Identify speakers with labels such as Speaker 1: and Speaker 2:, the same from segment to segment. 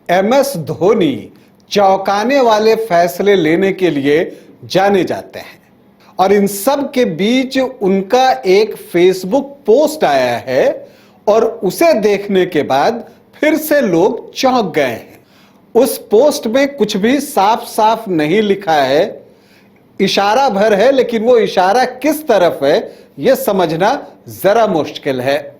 Speaker 1: MS Dhoni चौंकाने वाले फैसले लेने के लिए जाने जाते हैं और इन सब के बीच उनका एक फेसबुक पोस्ट आया है और उसे देखने के बाद फिर से लोग चौंक गए हैं। उस पोस्ट में कुछ भी साफ साफ नहीं लिखा है, इशारा भर है, लेकिन वो इशारा किस तरफ है यह समझना जरा मुश्किल है।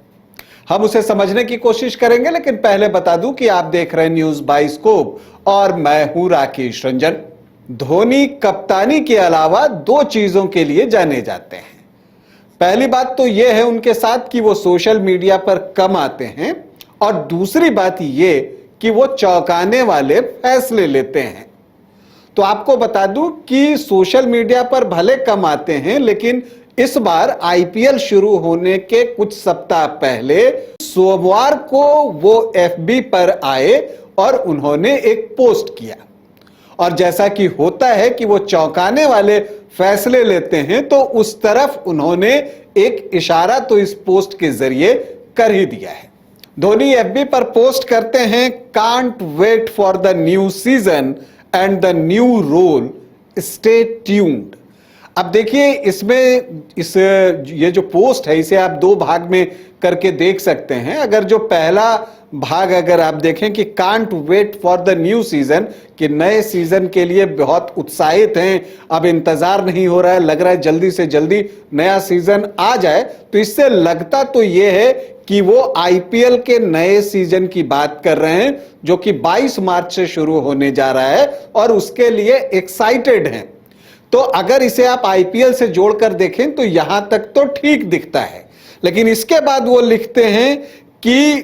Speaker 1: हम उसे समझने की कोशिश करेंगे, लेकिन पहले बता दूं कि आप देख रहे हैं न्यूज बाइस्कोप और मैं हूं राकेश रंजन। धोनी कप्तानी के अलावा दो चीजों के लिए जाने जाते हैं। पहली बात तो यह है उनके साथ कि वो सोशल मीडिया पर कम आते हैं, और दूसरी बात यह कि वो चौंकाने वाले फैसले लेते हैं। तो आपको बता दूं कि सोशल मीडिया पर भले कम आते हैं, लेकिन इस बार आईपीएल शुरू होने के कुछ सप्ताह पहले सोमवार को वो एफबी पर आए और उन्होंने एक पोस्ट किया, और जैसा कि होता है कि वो चौंकाने वाले फैसले लेते हैं, तो उस तरफ उन्होंने एक इशारा तो इस पोस्ट के जरिए कर ही दिया है। धोनी एफबी पर पोस्ट करते हैं, can't wait for the new season and the new role, stay tuned. अब देखिए इसमें ये जो पोस्ट है इसे आप दो भाग में करके देख सकते हैं। अगर जो पहला भाग अगर आप देखें कि can't wait for the new season, कि नए सीजन के लिए बहुत उत्साहित हैं, अब इंतजार नहीं हो रहा है, लग रहा है जल्दी से जल्दी नया सीजन आ जाए, तो इससे लगता तो ये है कि वो आईपीएल के नए सीजन की बात कर रहे हैं जो कि 22 मार्च से शुरू होने जा रहा है और उसके लिए एक्साइटेड हैं। तो अगर इसे आप आईपीएल से जोड़कर देखें तो यहां तक तो ठीक दिखता है, लेकिन इसके बाद वो लिखते हैं कि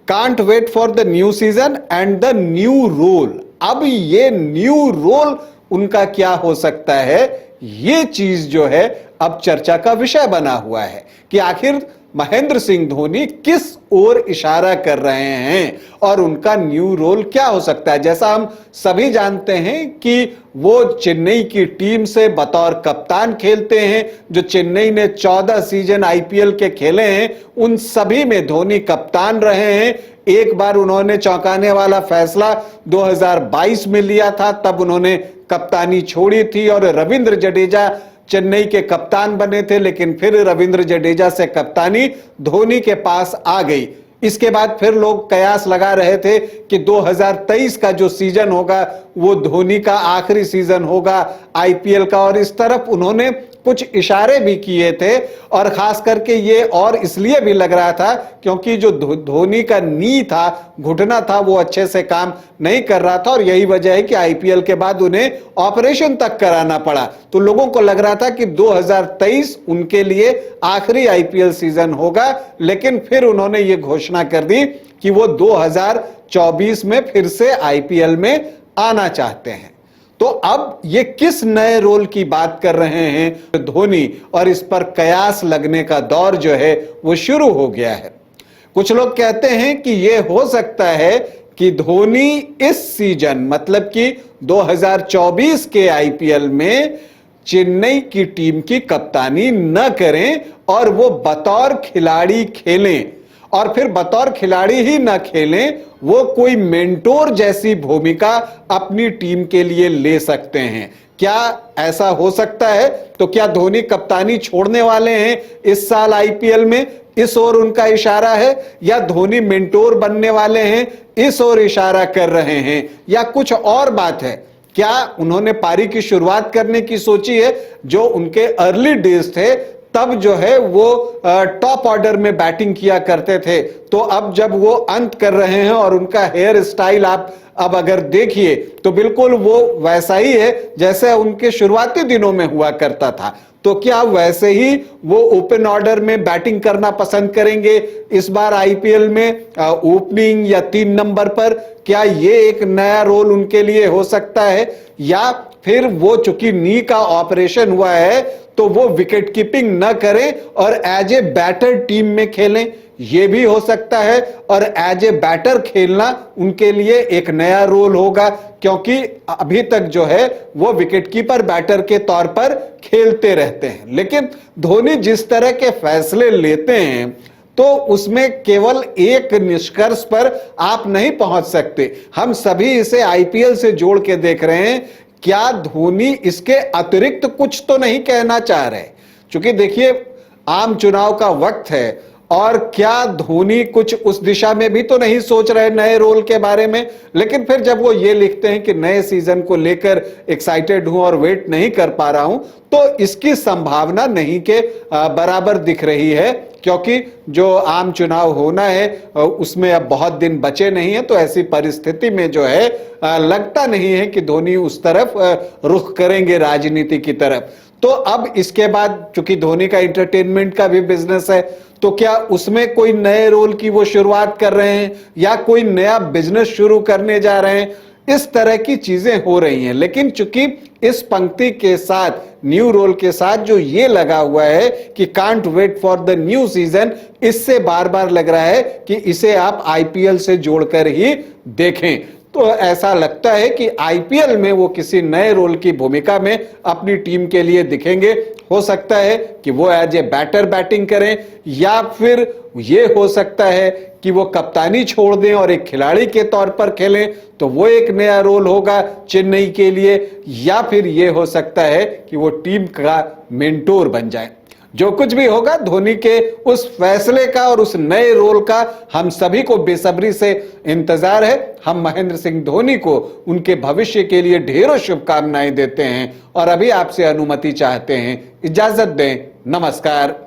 Speaker 1: can't wait for the new season and the new role. अब ये न्यू रोल उनका क्या हो सकता है, ये चीज जो है अब चर्चा का विषय बना हुआ है कि आखिर महेंद्र सिंह धोनी किस ओर इशारा कर रहे हैं और उनका न्यू रोल क्या हो सकता है। जैसा हम सभी जानते हैं कि वो चेन्नई की टीम से बतौर कप्तान खेलते हैं, जो चेन्नई ने 14 सीजन आईपीएल के खेले हैं उन सभी में धोनी कप्तान रहे हैं। एक बार उन्होंने चौंकाने वाला फैसला 2022 में लिया था, तब उन्होंने कप्तानी छोड़ी थी और रविंद्र जडेजा चेन्नई के कप्तान बने थे, लेकिन फिर रविंद्र जडेजा से कप्तानी धोनी के पास आ गई। इसके बाद फिर लोग कयास लगा रहे थे कि 2023 का जो सीजन होगा वो धोनी का आखिरी सीजन होगा आईपीएल का, और इस तरफ उन्होंने कुछ इशारे भी किए थे। और खास करके ये और इसलिए भी लग रहा था क्योंकि जो धोनी का नी था, घुटना था, वो अच्छे से काम नहीं कर रहा था, और यही वजह है कि आईपीएल के बाद उन्हें ऑपरेशन तक कराना पड़ा। तो लोगों को लग रहा था कि 2023 उनके लिए आखिरी आईपीएल सीजन होगा, लेकिन फिर उन्होंने ये घोषणा कर दी कि वो 2024 में फिर से आईपीएल में आना चाहते हैं। तो अब ये किस नए रोल की बात कर रहे हैं धोनी, और इस पर कयास लगने का दौर जो है वो शुरू हो गया है। कुछ लोग कहते हैं कि ये हो सकता है कि धोनी इस सीजन मतलब कि 2024 के आईपीएल में चेन्नई की टीम की कप्तानी न करें और वो बतौर खिलाड़ी खेलें, और फिर बतौर खिलाड़ी ही ना खेलें, वो कोई मेंटोर जैसी भूमिका अपनी टीम के लिए ले सकते हैं। क्या ऐसा हो सकता है? तो क्या धोनी कप्तानी छोड़ने वाले हैं इस साल आईपीएल में, इस ओर उनका इशारा है, या धोनी मेंटोर बनने वाले हैं इस ओर इशारा कर रहे हैं, या कुछ और बात है? क्या उन्होंने पारी की शुरुआत करने की सोची है? जो उनके अर्ली डेज थे तब जो है वो टॉप ऑर्डर में बैटिंग किया करते थे, तो अब जब वो अंत कर रहे हैं और उनका हेयर स्टाइल आप अब अगर देखिए तो बिल्कुल वो वैसा ही है जैसे उनके शुरुआती दिनों में हुआ करता था। तो क्या वैसे ही वो ओपन ऑर्डर में बैटिंग करना पसंद करेंगे इस बार आईपीएल में, ओपनिंग या 3 नंबर पर? क्या ये एक नया रोल उनके लिए हो सकता है, या फिर वो चूंकि नी का ऑपरेशन हुआ है तो वो विकेट कीपिंग न करें और एज ए बैटर टीम में खेलें? ये भी हो सकता है, और एज ए बैटर खेलना उनके लिए एक नया रोल होगा, क्योंकि अभी तक जो है वो विकेटकीपर बैटर के तौर पर खेलते रहते हैं। लेकिन धोनी जिस तरह के फैसले लेते हैं तो उसमें केवल एक निष्कर्ष पर आप नहीं पहुंच सकते। हम सभी इसे आईपीएल से जोड़ के देख रहे हैं, क्या धोनी इसके अतिरिक्त कुछ तो नहीं कहना चाह रहे? क्योंकि देखिए, आम चुनाव का वक्त है और क्या धोनी कुछ उस दिशा में भी तो नहीं सोच रहे नए रोल के बारे में? लेकिन फिर जब वो ये लिखते हैं कि नए सीजन को लेकर एक्साइटेड हूं और वेट नहीं कर पा रहा हूं, तो इसकी संभावना नहीं के बराबर दिख रही है, क्योंकि जो आम चुनाव होना है उसमें अब बहुत दिन बचे नहीं है। तो ऐसी परिस्थिति में जो है लगता नहीं है कि धोनी उस तरफ रुख करेंगे, राजनीति की तरफ। तो अब इसके बाद चूंकि धोनी का एंटरटेनमेंट का भी बिजनेस है, तो क्या उसमें कोई नए रोल की वो शुरुआत कर रहे हैं या कोई नया बिजनेस शुरू करने जा रहे हैं? इस तरह की चीजें हो रही हैं। लेकिन चूंकि इस पंक्ति के साथ, न्यू रोल के साथ जो ये लगा हुआ है कि can't wait for the new season, इससे बार बार लग रहा है कि इसे आप आईपीएल से जोड़कर ही देखें। तो ऐसा लगता है कि आईपीएल में वो किसी नए रोल की भूमिका में अपनी टीम के लिए दिखेंगे। हो सकता है कि वो एज ए बैटर बैटिंग करें, या फिर ये हो सकता है कि वो कप्तानी छोड़ दें और एक खिलाड़ी के तौर पर खेलें, तो वो एक नया रोल होगा चेन्नई के लिए। या फिर ये हो सकता है कि वो टीम का मेंटोर बन जाए। जो कुछ भी होगा, धोनी के उस फैसले का और उस नए रोल का हम सभी को बेसब्री से इंतजार है। हम महेंद्र सिंह धोनी को उनके भविष्य के लिए ढेरों शुभकामनाएं देते हैं और अभी आपसे अनुमति चाहते हैं। इजाजत दें, नमस्कार।